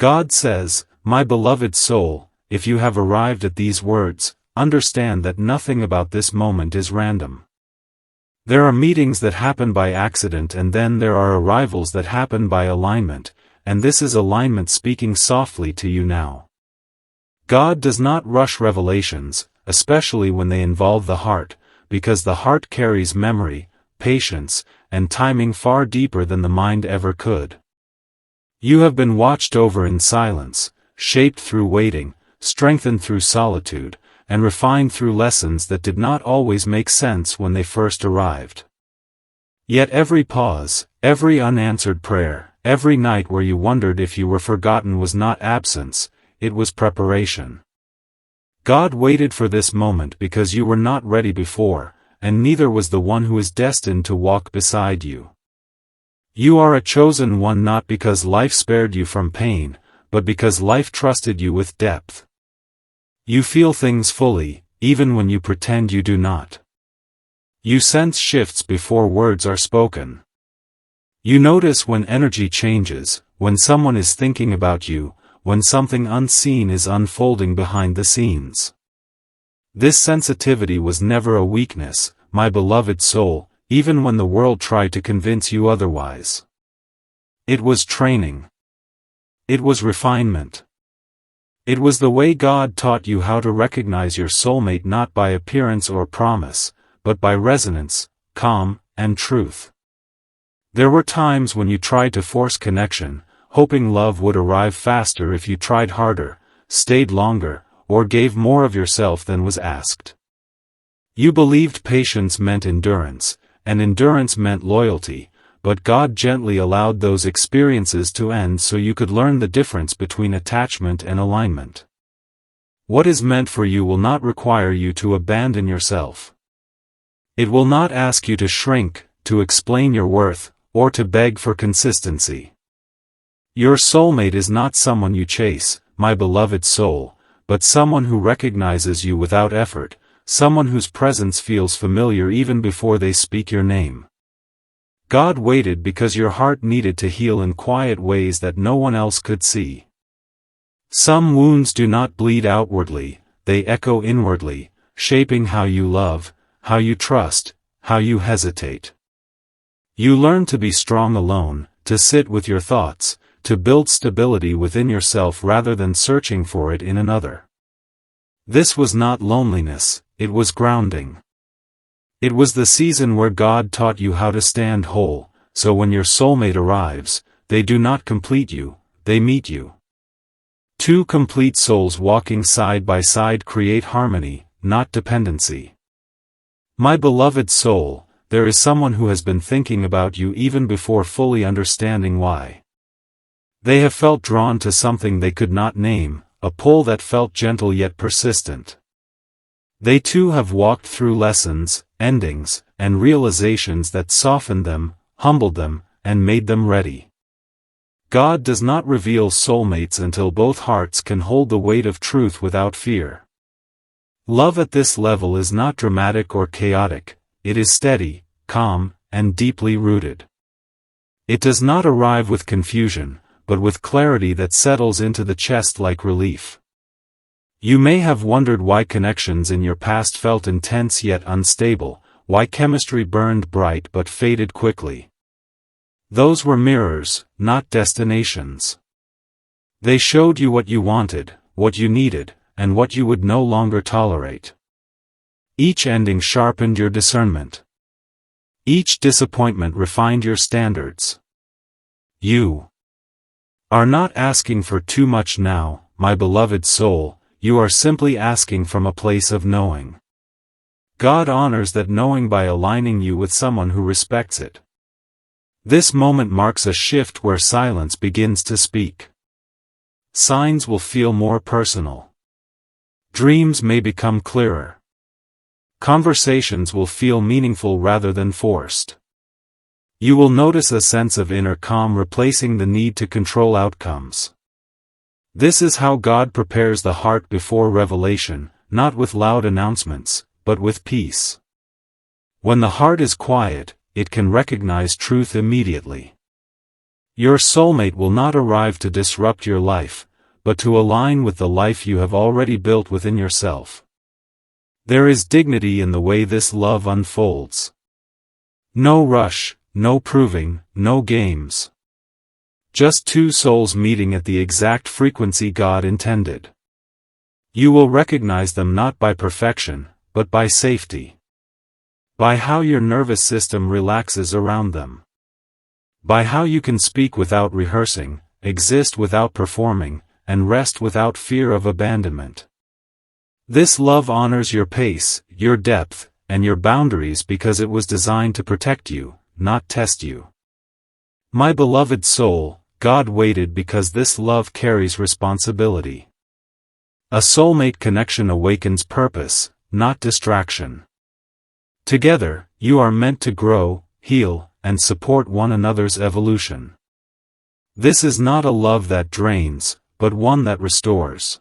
God says, "My beloved soul, if you have arrived at these words, understand that nothing about this moment is random. There are meetings that happen by accident, and then there are arrivals that happen by alignment, and this is alignment speaking softly to you now." God does not rush revelations, especially when they involve the heart, because the heart carries memory, patience, and timing far deeper than the mind ever could. You have been watched over in silence, shaped through waiting, strengthened through solitude, and refined through lessons that did not always make sense when they first arrived. Yet every pause, every unanswered prayer, every night where you wondered if you were forgotten was not absence, it was preparation. God waited for this moment because you were not ready before, and neither was the one who is destined to walk beside you. You are a chosen one not because life spared you from pain, but because life trusted you with depth. You feel things fully, even when you pretend you do not. You sense shifts before words are spoken. You notice when energy changes, when someone is thinking about you, when something unseen is unfolding behind the scenes. This sensitivity was never a weakness, my beloved soul, even when the world tried to convince you otherwise. It was training. It was refinement. It was the way God taught you how to recognize your soulmate not by appearance or promise, but by resonance, calm, and truth. There were times when you tried to force connection, hoping love would arrive faster if you tried harder, stayed longer, or gave more of yourself than was asked. You believed patience meant endurance, and endurance meant loyalty, but God gently allowed those experiences to end so you could learn the difference between attachment and alignment. What is meant for you will not require you to abandon yourself. It will not ask you to shrink, to explain your worth, or to beg for consistency. Your soulmate is not someone you chase, my beloved soul, but someone who recognizes you without effort, someone whose presence feels familiar even before they speak your name. God waited because your heart needed to heal in quiet ways that no one else could see. Some wounds do not bleed outwardly, they echo inwardly, shaping how you love, how you trust, how you hesitate. You learn to be strong alone, to sit with your thoughts, to build stability within yourself rather than searching for it in another. This was not loneliness, it was grounding. It was the season where God taught you how to stand whole, so when your soulmate arrives, they do not complete you, they meet you. Two complete souls walking side by side create harmony, not dependency. My beloved soul, there is someone who has been thinking about you even before fully understanding why. They have felt drawn to something they could not name, a pull that felt gentle yet persistent. They too have walked through lessons, endings, and realizations that softened them, humbled them, and made them ready. God does not reveal soulmates until both hearts can hold the weight of truth without fear. Love at this level is not dramatic or chaotic, it is steady, calm, and deeply rooted. It does not arrive with confusion, but with clarity that settles into the chest like relief. You may have wondered why connections in your past felt intense yet unstable, why chemistry burned bright but faded quickly. Those were mirrors, not destinations. They showed you what you wanted, what you needed, and what you would no longer tolerate. Each ending sharpened your discernment. Each disappointment refined your standards. You are not asking for too much now, my beloved soul, you are simply asking from a place of knowing. God honors that knowing by aligning you with someone who respects it. This moment marks a shift where silence begins to speak. Signs will feel more personal. Dreams may become clearer. Conversations will feel meaningful rather than forced. You will notice a sense of inner calm replacing the need to control outcomes. This is how God prepares the heart before revelation, not with loud announcements, but with peace. When the heart is quiet, it can recognize truth immediately. Your soulmate will not arrive to disrupt your life, but to align with the life you have already built within yourself. There is dignity in the way this love unfolds. No rush, no proving, no games. Just two souls meeting at the exact frequency God intended. You will recognize them not by perfection, but by safety. By how your nervous system relaxes around them. By how you can speak without rehearsing, exist without performing, and rest without fear of abandonment. This love honors your pace, your depth, and your boundaries because it was designed to protect you, not test you. My beloved soul, God waited because this love carries responsibility. A soulmate connection awakens purpose, not distraction. Together, you are meant to grow, heal, and support one another's evolution. This is not a love that drains, but one that restores.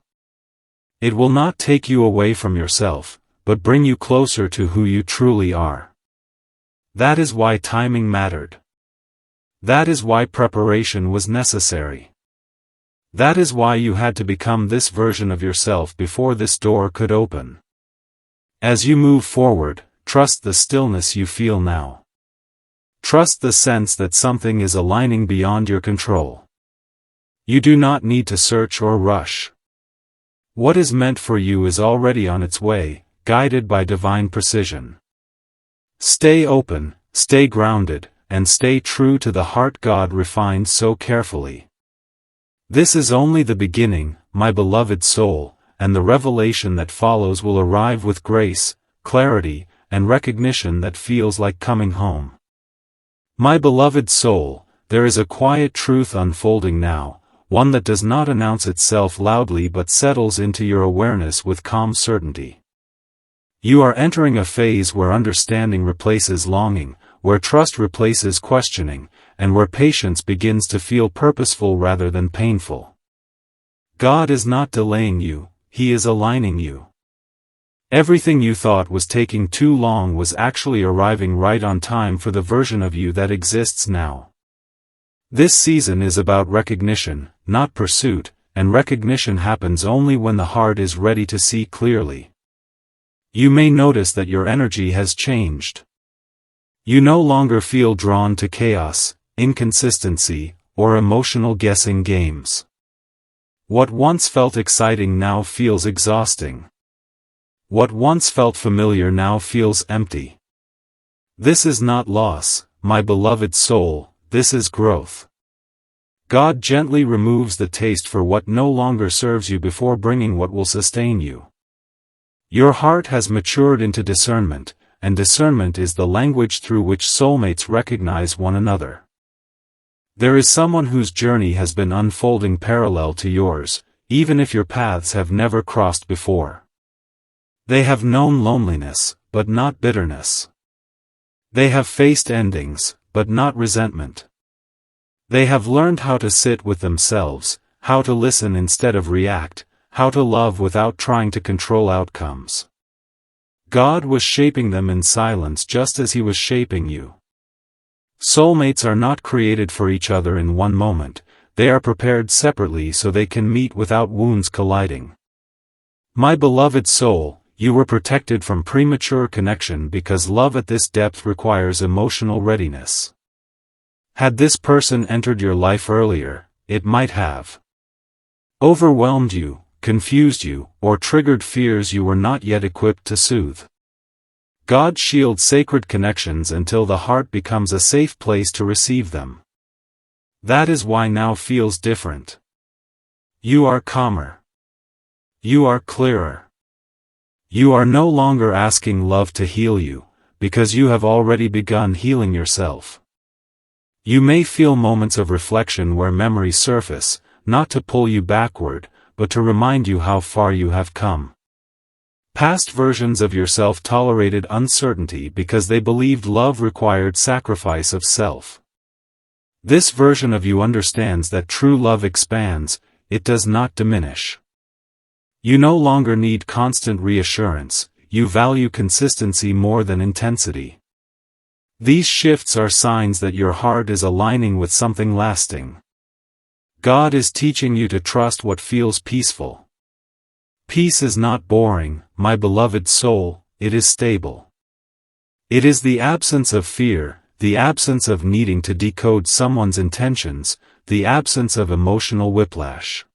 It will not take you away from yourself, but bring you closer to who you truly are. That is why timing mattered. That is why preparation was necessary. That is why you had to become this version of yourself before this door could open. As you move forward, trust the stillness you feel now. Trust the sense that something is aligning beyond your control. You do not need to search or rush. What is meant for you is already on its way, guided by divine precision. Stay open, stay grounded, and stay true to the heart God refined so carefully. This is only the beginning, my beloved soul, and the revelation that follows will arrive with grace, clarity, and recognition that feels like coming home. My beloved soul, there is a quiet truth unfolding now, one that does not announce itself loudly but settles into your awareness with calm certainty. You are entering a phase where understanding replaces longing, where trust replaces questioning, and where patience begins to feel purposeful rather than painful. God is not delaying you, He is aligning you. Everything you thought was taking too long was actually arriving right on time for the version of you that exists now. This season is about recognition, not pursuit, and recognition happens only when the heart is ready to see clearly. You may notice that your energy has changed. You no longer feel drawn to chaos, inconsistency, or emotional guessing games. What once felt exciting now feels exhausting. What once felt familiar now feels empty. This is not loss, my beloved soul, this is growth. God gently removes the taste for what no longer serves you before bringing what will sustain you. Your heart has matured into discernment, and discernment is the language through which soulmates recognize one another. There is someone whose journey has been unfolding parallel to yours, even if your paths have never crossed before. They have known loneliness, but not bitterness. They have faced endings, but not resentment. They have learned how to sit with themselves, how to listen instead of react, how to love without trying to control outcomes. God was shaping them in silence just as He was shaping you. Soulmates are not created for each other in one moment, they are prepared separately so they can meet without wounds colliding. My beloved soul, you were protected from premature connection because love at this depth requires emotional readiness. Had this person entered your life earlier, it might have overwhelmed you, confused you, or triggered fears you were not yet equipped to soothe. God shields sacred connections until the heart becomes a safe place to receive them. That is why now feels different. You are calmer. You are clearer. You are no longer asking love to heal you, because you have already begun healing yourself. You may feel moments of reflection where memories surface, not to pull you backward, but to remind you how far you have come. Past versions of yourself tolerated uncertainty because they believed love required sacrifice of self. This version of you understands that true love expands, it does not diminish. You no longer need constant reassurance, you value consistency more than intensity. These shifts are signs that your heart is aligning with something lasting. God is teaching you to trust what feels peaceful. Peace is not boring, my beloved soul, it is stable. It is the absence of fear, the absence of needing to decode someone's intentions, the absence of emotional whiplash.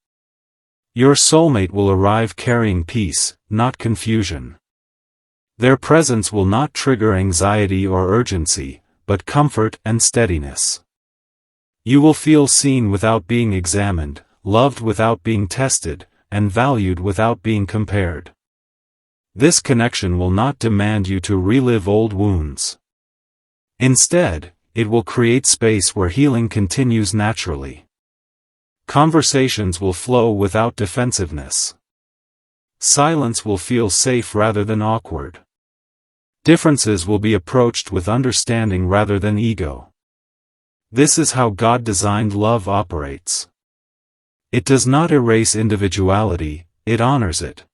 Your soulmate will arrive carrying peace, not confusion. Their presence will not trigger anxiety or urgency, but comfort and steadiness. You will feel seen without being examined, loved without being tested, and valued without being compared. This connection will not demand you to relive old wounds. Instead, it will create space where healing continues naturally. Conversations will flow without defensiveness. Silence will feel safe rather than awkward. Differences will be approached with understanding rather than ego. This is how God designed love operates. It does not erase individuality, it honors it.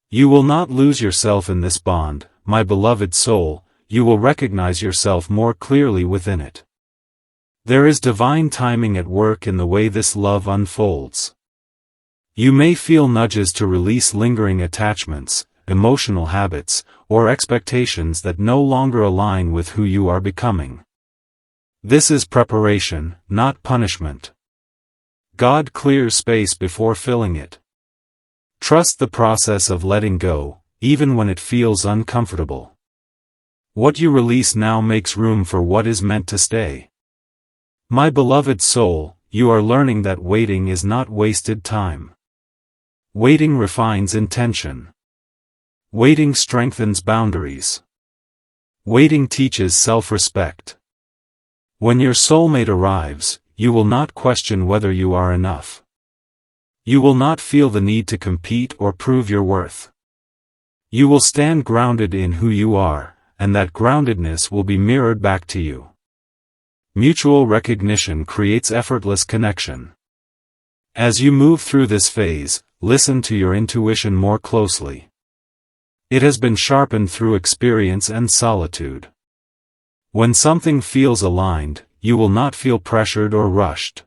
You will not lose yourself in this bond, my beloved soul, you will recognize yourself more clearly within it. There is divine timing at work in the way this love unfolds. You may feel nudges to release lingering attachments, emotional habits, or expectations that no longer align with who you are becoming. This is preparation, not punishment. God clears space before filling it. Trust the process of letting go, even when it feels uncomfortable. What you release now makes room for what is meant to stay. My beloved soul, you are learning that waiting is not wasted time. Waiting refines intention. Waiting strengthens boundaries. Waiting teaches self-respect. When your soulmate arrives, you will not question whether you are enough. You will not feel the need to compete or prove your worth. You will stand grounded in who you are, and that groundedness will be mirrored back to you. Mutual recognition creates effortless connection. As you move through this phase, listen to your intuition more closely. It has been sharpened through experience and solitude. When something feels aligned, you will not feel pressured or rushed.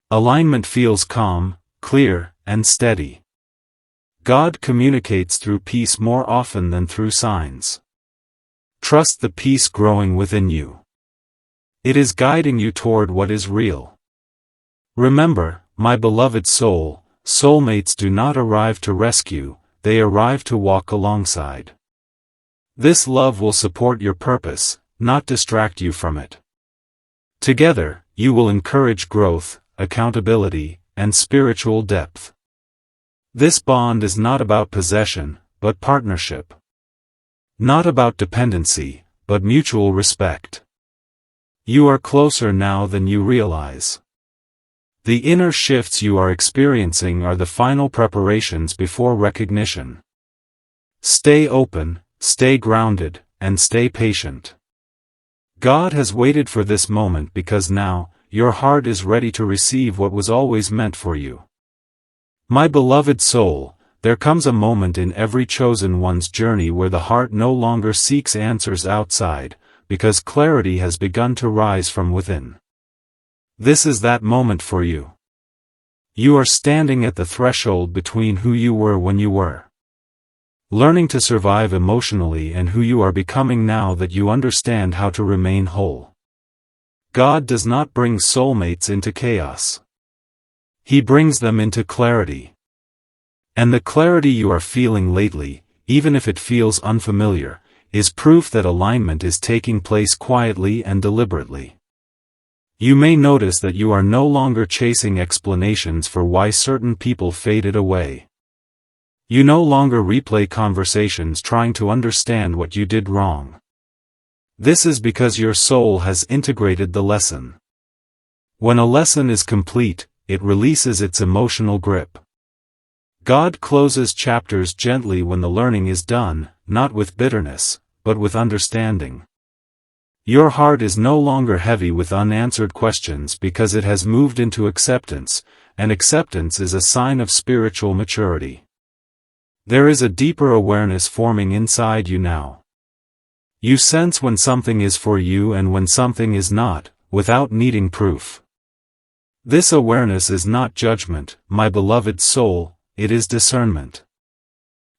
Alignment feels calm, clear, and steady. God communicates through peace more often than through signs. Trust the peace growing within you. It is guiding you toward what is real. Remember, my beloved soul, soulmates do not arrive to rescue, they arrive to walk alongside. This love will support your purpose, not distract you from it. Together, you will encourage growth, accountability, and spiritual depth. This bond is not about possession, but partnership. Not about dependency, but mutual respect. You are closer now than you realize. The inner shifts you are experiencing are the final preparations before recognition. Stay open, stay grounded, and stay patient. God has waited for this moment because now, your heart is ready to receive what was always meant for you. My beloved soul, there comes a moment in every chosen one's journey where the heart no longer seeks answers outside, because clarity has begun to rise from within. This is that moment for you. You are standing at the threshold between who you were when you were learning to survive emotionally and who you are becoming now that you understand how to remain whole. God does not bring soulmates into chaos. He brings them into clarity. And the clarity you are feeling lately, even if it feels unfamiliar, is proof that alignment is taking place quietly and deliberately. You may notice that you are no longer chasing explanations for why certain people faded away. You no longer replay conversations trying to understand what you did wrong. This is because your soul has integrated the lesson. When a lesson is complete, it releases its emotional grip. God closes chapters gently when the learning is done, not with bitterness, but with understanding. Your heart is no longer heavy with unanswered questions because it has moved into acceptance, and acceptance is a sign of spiritual maturity. There is a deeper awareness forming inside you now. You sense when something is for you and when something is not, without needing proof. This awareness is not judgment, my beloved soul, it is discernment.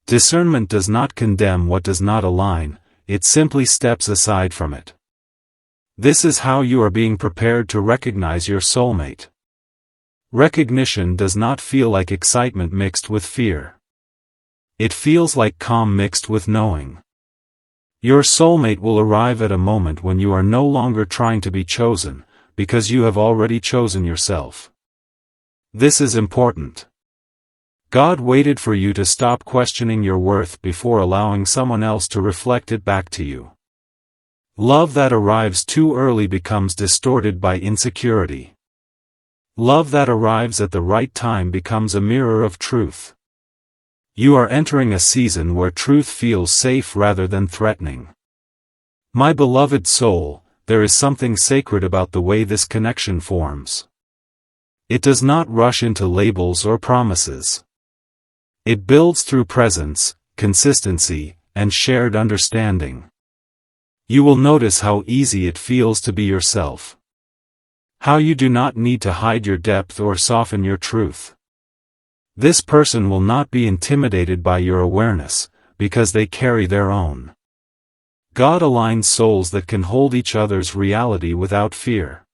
Discernment does not condemn what does not align, it simply steps aside from it. This is how you are being prepared to recognize your soulmate. Recognition does not feel like excitement mixed with fear. It feels like calm mixed with knowing. Your soulmate will arrive at a moment when you are no longer trying to be chosen, because you have already chosen yourself. This is important. God waited for you to stop questioning your worth before allowing someone else to reflect it back to you. Love that arrives too early becomes distorted by insecurity. Love that arrives at the right time becomes a mirror of truth. You are entering a season where truth feels safe rather than threatening. My beloved soul, there is something sacred about the way this connection forms. It does not rush into labels or promises. It builds through presence, consistency, and shared understanding. You will notice how easy it feels to be yourself. How you do not need to hide your depth or soften your truth. This person will not be intimidated by your awareness, because they carry their own. God aligns souls that can hold each other's reality without fear.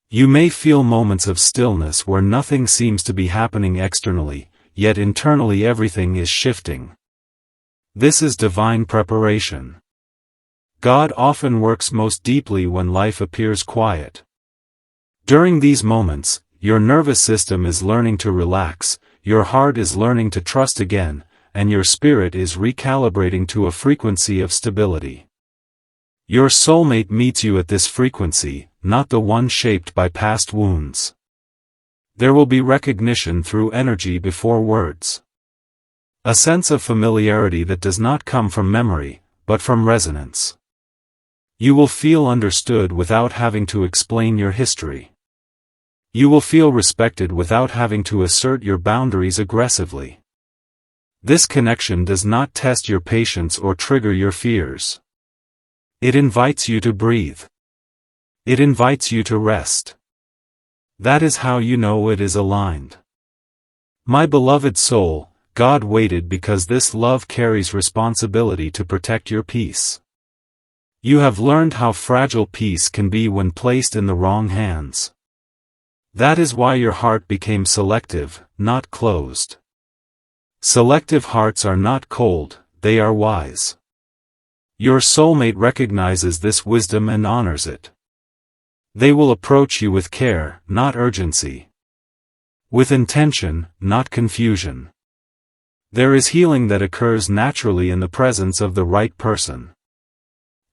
You may feel moments of stillness where nothing seems to be happening externally, yet internally everything is shifting. This is divine preparation. God often works most deeply when life appears quiet. During these moments, your nervous system is learning to relax, your heart is learning to trust again, and your spirit is recalibrating to a frequency of stability. Your soulmate meets you at this frequency, not the one shaped by past wounds. There will be recognition through energy before words. A sense of familiarity that does not come from memory, but from resonance. You will feel understood without having to explain your history. You will feel respected without having to assert your boundaries aggressively. This connection does not test your patience or trigger your fears. It invites you to breathe. It invites you to rest. That is how you know it is aligned. My beloved soul, God waited because this love carries responsibility to protect your peace. You have learned how fragile peace can be when placed in the wrong hands. That is why your heart became selective, not closed. Selective hearts are not cold, they are wise. Your soulmate recognizes this wisdom and honors it. They will approach you with care, not urgency. With intention, not confusion. There is healing that occurs naturally in the presence of the right person.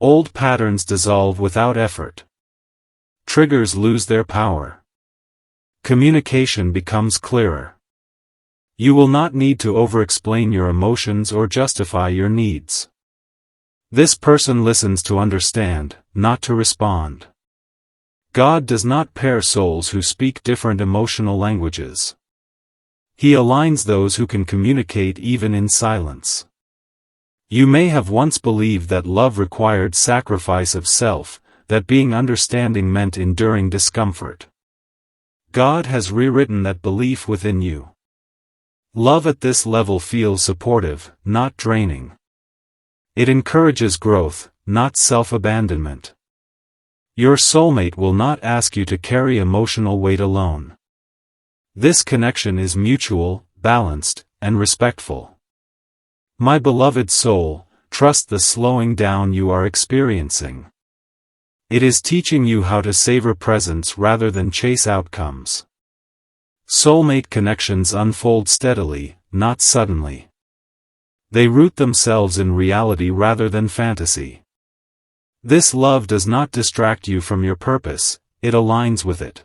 Old patterns dissolve without effort. Triggers lose their power. Communication becomes clearer. You will not need to over-explain your emotions or justify your needs. This person listens to understand, not to respond. God does not pair souls who speak different emotional languages. He aligns those who can communicate even in silence. You may have once believed that love required sacrifice of self, that being understanding meant enduring discomfort. God has rewritten that belief within you. Love at this level feels supportive, not draining. It encourages growth, not self-abandonment. Your soulmate will not ask you to carry emotional weight alone. This connection is mutual, balanced, and respectful. My beloved soul, trust the slowing down you are experiencing. It is teaching you how to savor presence rather than chase outcomes. Soulmate connections unfold steadily, not suddenly. They root themselves in reality rather than fantasy. This love does not distract you from your purpose, it aligns with it.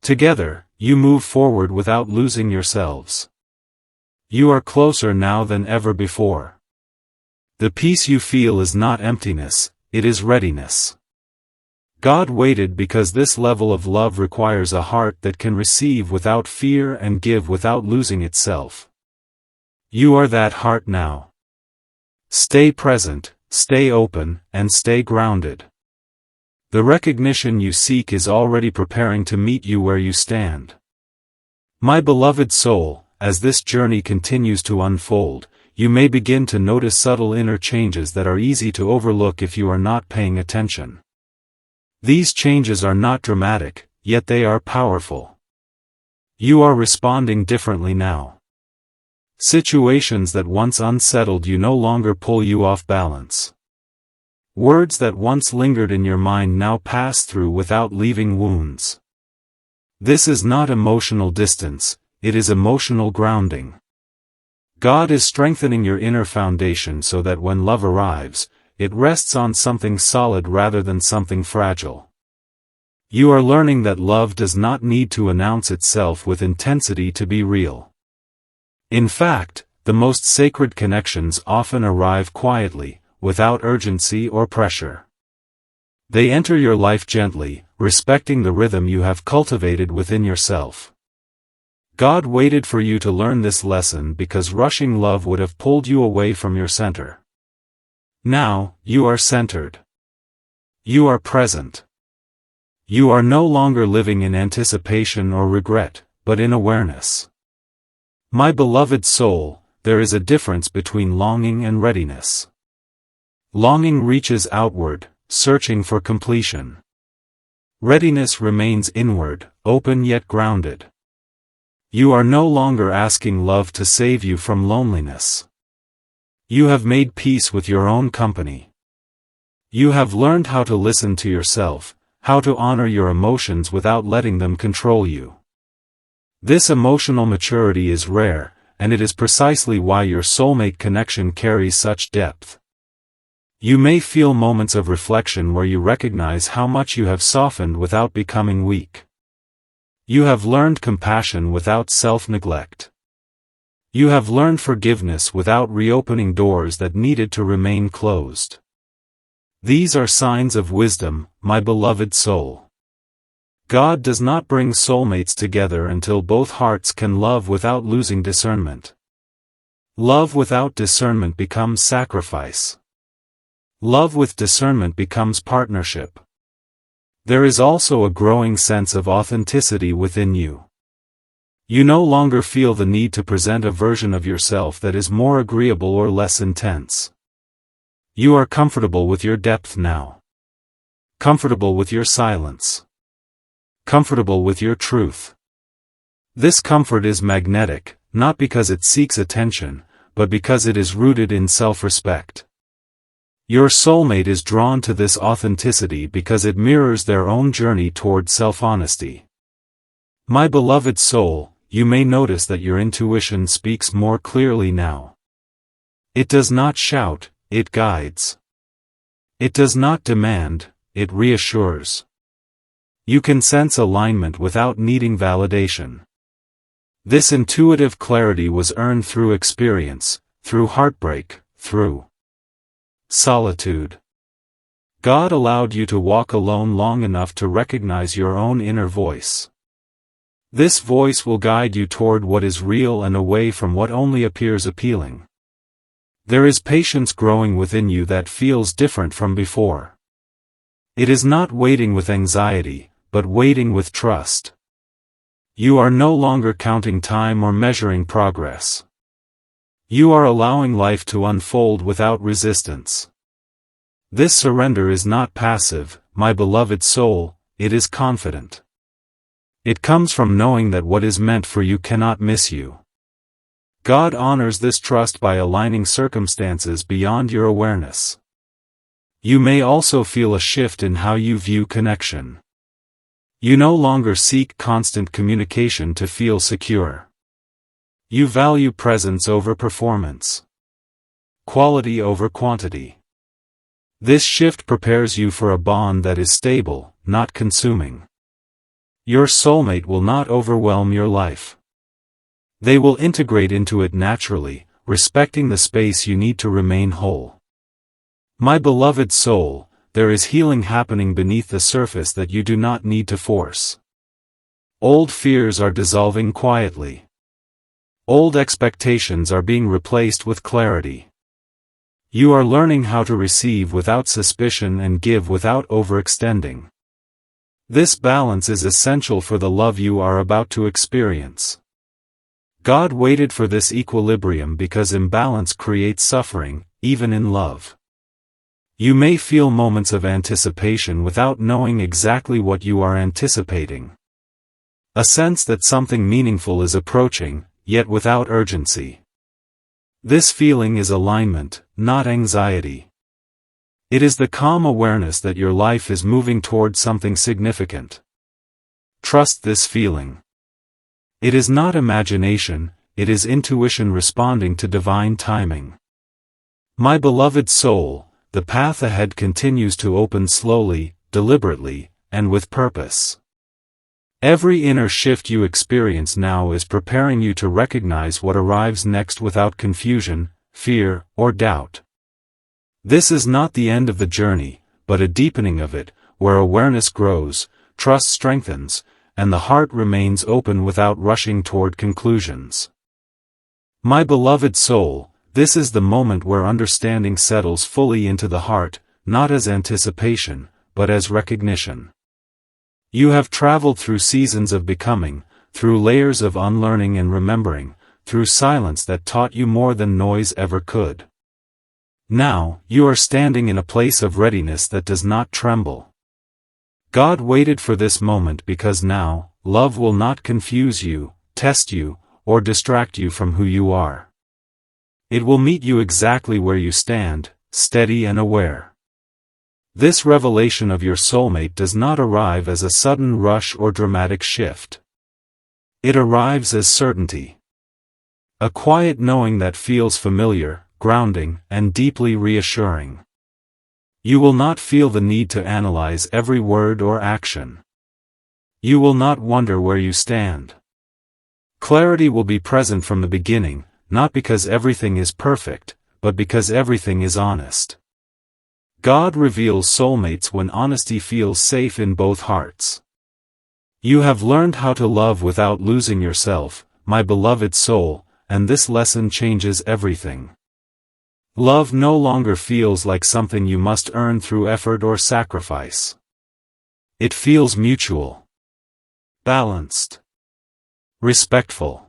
Together, you move forward without losing yourselves. You are closer now than ever before. The peace you feel is not emptiness, it is readiness. God waited because this level of love requires a heart that can receive without fear and give without losing itself. You are that heart now. Stay present, stay open, and stay grounded. The recognition you seek is already preparing to meet you where you stand. My beloved soul, as this journey continues to unfold, you may begin to notice subtle inner changes that are easy to overlook if you are not paying attention. These changes are not dramatic, yet they are powerful. You are responding differently now. Situations that once unsettled you no longer pull you off balance. Words that once lingered in your mind now pass through without leaving wounds. This is not emotional distance, it is emotional grounding. God is strengthening your inner foundation so that when love arrives, it rests on something solid rather than something fragile. You are learning that love does not need to announce itself with intensity to be real. In fact, the most sacred connections often arrive quietly, without urgency or pressure. They enter your life gently, respecting the rhythm you have cultivated within yourself. God waited for you to learn this lesson because rushing love would have pulled you away from your center. Now, you are centered. You are present. You are no longer living in anticipation or regret, but in awareness. My beloved soul, there is a difference between longing and readiness. Longing reaches outward, searching for completion. Readiness remains inward, open yet grounded. You are no longer asking love to save you from loneliness. You have made peace with your own company. You have learned how to listen to yourself, how to honor your emotions without letting them control you. This emotional maturity is rare, and it is precisely why your soulmate connection carries such depth. You may feel moments of reflection where you recognize how much you have softened without becoming weak. You have learned compassion without self-neglect. You have learned forgiveness without reopening doors that needed to remain closed. These are signs of wisdom, my beloved soul. God does not bring soulmates together until both hearts can love without losing discernment. Love without discernment becomes sacrifice. Love with discernment becomes partnership. There is also a growing sense of authenticity within you. You no longer feel the need to present a version of yourself that is more agreeable or less intense. You are comfortable with your depth now. Comfortable with your silence. Comfortable with your truth. This comfort is magnetic, not because it seeks attention, but because it is rooted in self-respect. Your soulmate is drawn to this authenticity because it mirrors their own journey toward self-honesty. My beloved soul, you may notice that your intuition speaks more clearly now. It does not shout, it guides. It does not demand, it reassures. You can sense alignment without needing validation. This intuitive clarity was earned through experience, through heartbreak, through solitude. God allowed you to walk alone long enough to recognize your own inner voice. This voice will guide you toward what is real and away from what only appears appealing. There is patience growing within you that feels different from before. It is not waiting with anxiety, but waiting with trust. You are no longer counting time or measuring progress. You are allowing life to unfold without resistance. This surrender is not passive, my beloved soul, it is confident. It comes from knowing that what is meant for you cannot miss you. God honors this trust by aligning circumstances beyond your awareness. You may also feel a shift in how you view connection. You no longer seek constant communication to feel secure. You value presence over performance. Quality over quantity. This shift prepares you for a bond that is stable, not consuming. Your soulmate will not overwhelm your life. They will integrate into it naturally, respecting the space you need to remain whole. My beloved soul, there is healing happening beneath the surface that you do not need to force. Old fears are dissolving quietly. Old expectations are being replaced with clarity. You are learning how to receive without suspicion and give without overextending. This balance is essential for the love you are about to experience. God waited for this equilibrium because imbalance creates suffering, even in love. You may feel moments of anticipation without knowing exactly what you are anticipating. A sense that something meaningful is approaching, yet without urgency. This feeling is alignment, not anxiety. It is the calm awareness that your life is moving toward something significant. Trust this feeling. It is not imagination, it is intuition responding to divine timing. My beloved soul, the path ahead continues to open slowly, deliberately, and with purpose. Every inner shift you experience now is preparing you to recognize what arrives next without confusion, fear, or doubt. This is not the end of the journey, but a deepening of it, where awareness grows, trust strengthens, and the heart remains open without rushing toward conclusions. My beloved soul, this is the moment where understanding settles fully into the heart, not as anticipation, but as recognition. You have traveled through seasons of becoming, through layers of unlearning and remembering, through silence that taught you more than noise ever could. Now, you are standing in a place of readiness that does not tremble. God waited for this moment because now, love will not confuse you, test you, or distract you from who you are. It will meet you exactly where you stand, steady and aware. This revelation of your soulmate does not arrive as a sudden rush or dramatic shift. It arrives as certainty. A quiet knowing that feels familiar, grounding, and deeply reassuring. You will not feel the need to analyze every word or action. You will not wonder where you stand. Clarity will be present from the beginning, not because everything is perfect, but because everything is honest. God reveals soulmates when honesty feels safe in both hearts. You have learned how to love without losing yourself, my beloved soul, and this lesson changes everything. Love no longer feels like something you must earn through effort or sacrifice. It feels mutual, balanced, respectful.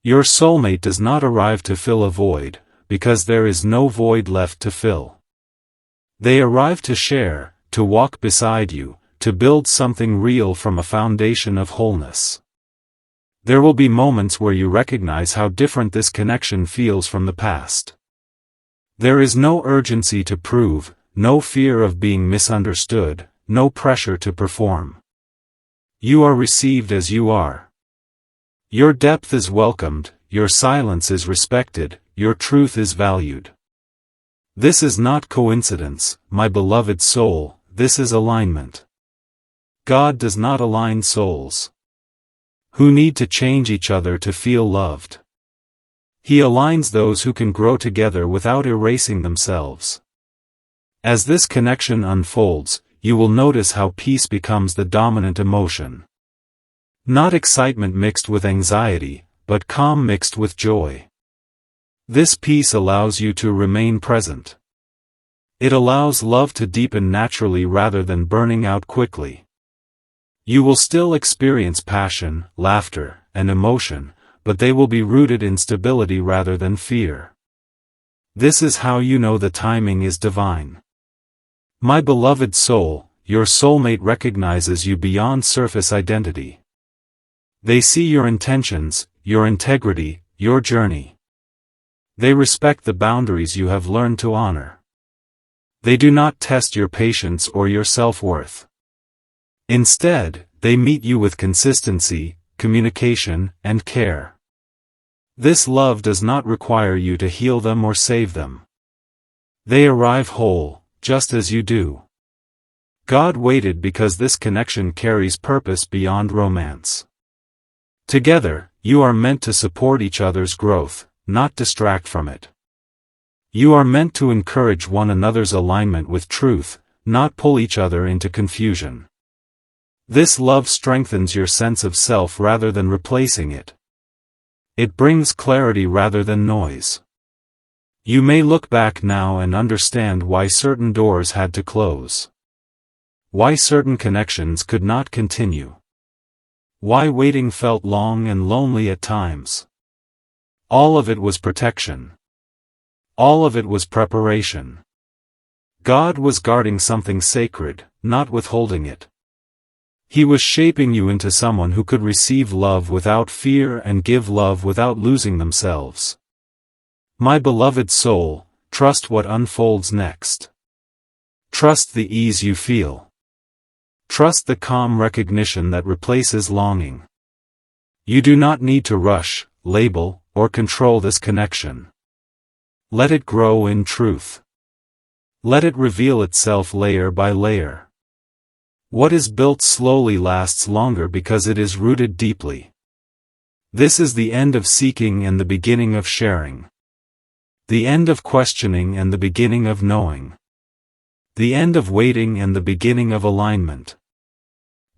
Your soulmate does not arrive to fill a void, because there is no void left to fill. They arrive to share, to walk beside you, to build something real from a foundation of wholeness. There will be moments where you recognize how different this connection feels from the past. There is no urgency to prove, no fear of being misunderstood, no pressure to perform. You are received as you are. Your depth is welcomed, your silence is respected, your truth is valued. This is not coincidence, my beloved soul, this is alignment. God does not align souls who need to change each other to feel loved. He aligns those who can grow together without erasing themselves. As this connection unfolds, you will notice how peace becomes the dominant emotion. Not excitement mixed with anxiety, but calm mixed with joy. This peace allows you to remain present. It allows love to deepen naturally rather than burning out quickly. You will still experience passion, laughter, and emotion, but they will be rooted in stability rather than fear. This is how you know the timing is divine. My beloved soul, your soulmate recognizes you beyond surface identity. They see your intentions, your integrity, your journey. They respect the boundaries you have learned to honor. They do not test your patience or your self-worth. Instead, they meet you with consistency, communication, and care. This love does not require you to heal them or save them. They arrive whole, just as you do. God waited because this connection carries purpose beyond romance. Together, you are meant to support each other's growth, not distract from it. You are meant to encourage one another's alignment with truth, not pull each other into confusion. This love strengthens your sense of self rather than replacing it. It brings clarity rather than noise. You may look back now and understand why certain doors had to close. Why certain connections could not continue. Why waiting felt long and lonely at times. All of it was protection. All of it was preparation. God was guarding something sacred, not withholding it. He was shaping you into someone who could receive love without fear and give love without losing themselves. My beloved soul, trust what unfolds next. Trust the ease you feel. Trust the calm recognition that replaces longing. You do not need to rush, label, or control this connection. Let it grow in truth. Let it reveal itself layer by layer. What is built slowly lasts longer because it is rooted deeply. This is the end of seeking and the beginning of sharing. The end of questioning and the beginning of knowing. The end of waiting and the beginning of alignment.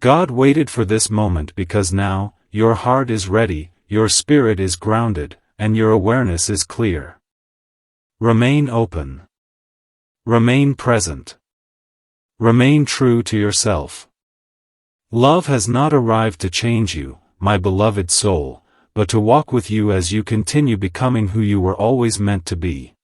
God waited for this moment because now, your heart is ready, your spirit is grounded, and your awareness is clear. Remain open. Remain present. Remain true to yourself. Love has not arrived to change you, my beloved soul, but to walk with you as you continue becoming who you were always meant to be.